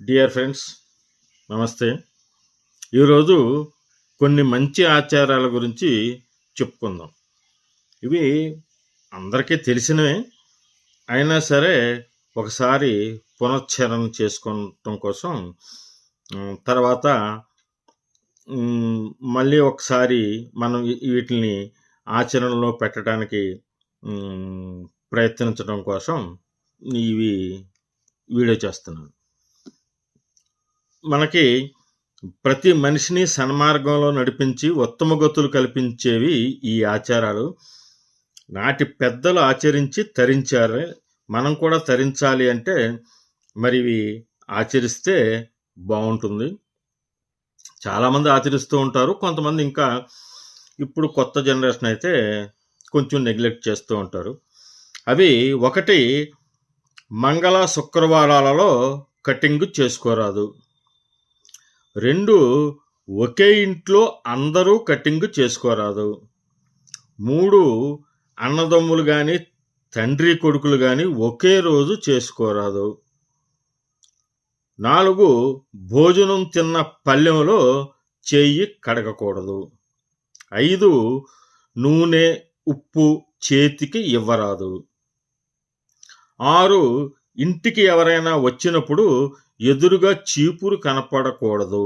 Dear friends, నమస్తే. ఈరోజు కొన్ని మంచి ఆచారాల గురించి చెప్పుకుందాం. ఇవి అందరికీ తెలిసినవే, అయినా సరే ఒకసారి పునశ్చరణ చేసుకోవటం కోసం తర్వాత మళ్ళీ ఒకసారి మనం వీటిని ఆచరణలో పెట్టడానికి ప్రయత్నించడం కోసం ఇవి వీడియో చేస్తున్నాను. మనకి ప్రతి మనిషిని సన్మార్గంలో నడిపించి ఉత్తమ గతులు కల్పించేవి ఈ ఆచారాలు. నాటి పెద్దలు ఆచరించి తరించారు, మనం కూడా తరించాలి అంటే మరి ఇవి ఆచరిస్తే బాగుంటుంది. చాలామంది ఆచరిస్తూ ఉంటారు, కొంతమంది ఇంకా ఇప్పుడు కొత్త జనరేషన్ అయితే కొంచెం నెగ్లెక్ట్ చేస్తూ ఉంటారు. అవి ఒకటి, మంగళ శుక్రవారాలలో కటింగ్ చేసుకోరాదు. 2, ఒకే ఇంట్లో అందరూ కటింగ్ చేసుకోరాదు. 3, అన్నదమ్ములు కానీ తండ్రి కొడుకులు కానీ ఒకే రోజు చేసుకోరాదు. 4, భోజనం తిన్న పళ్ళెంలో చెయ్యి కడగకూడదు. 5, నూనె ఉప్పు చేతికి ఇవ్వరాదు. 6, ఇంటికి ఎవరైనా వచ్చినప్పుడు ఎదురుగా చీపురు కనపడకూడదు.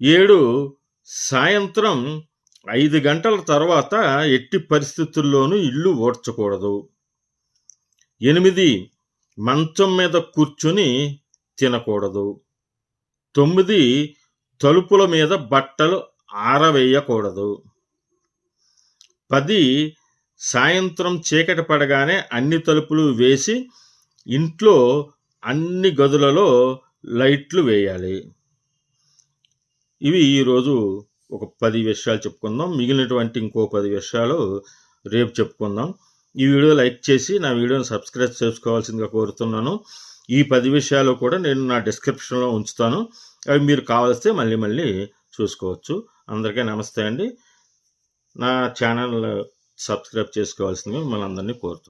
7, సాయంత్రం 5 గంటల తర్వాత ఎట్టి పరిస్థితుల్లోనూ ఇల్లు ఊడ్చకూడదు. 8, మంచం మీద కూర్చుని తినకూడదు. 9, తలుపుల మీద బట్టలు ఆరవేయకూడదు. 10, సాయంత్రం చీకటి పడగానే అన్ని తలుపులు వేసి ఇంట్లో అన్ని గదులలో లైట్లు వేయాలి. ఇవి ఈరోజు ఒక 10 విషయాలు చెప్పుకుందాం. మిగిలినటువంటి ఇంకో 10 విషయాలు రేపు చెప్పుకుందాం. ఈ వీడియో లైక్ చేసి నా వీడియోని సబ్స్క్రైబ్ చేసుకోవాల్సిందిగా కోరుతున్నాను. ఈ 10 విషయాలు కూడా నేను నా డిస్క్రిప్షన్లో ఉంచుతాను, అవి మీరు కావలిస్తే మళ్ళీ చూసుకోవచ్చు. అందరికీ నమస్తే అండి. నా ఛానల్ సబ్స్క్రైబ్ చేసుకోవాల్సిందిగా మిమ్మల్ని అందరినీ కోరుతున్నాను.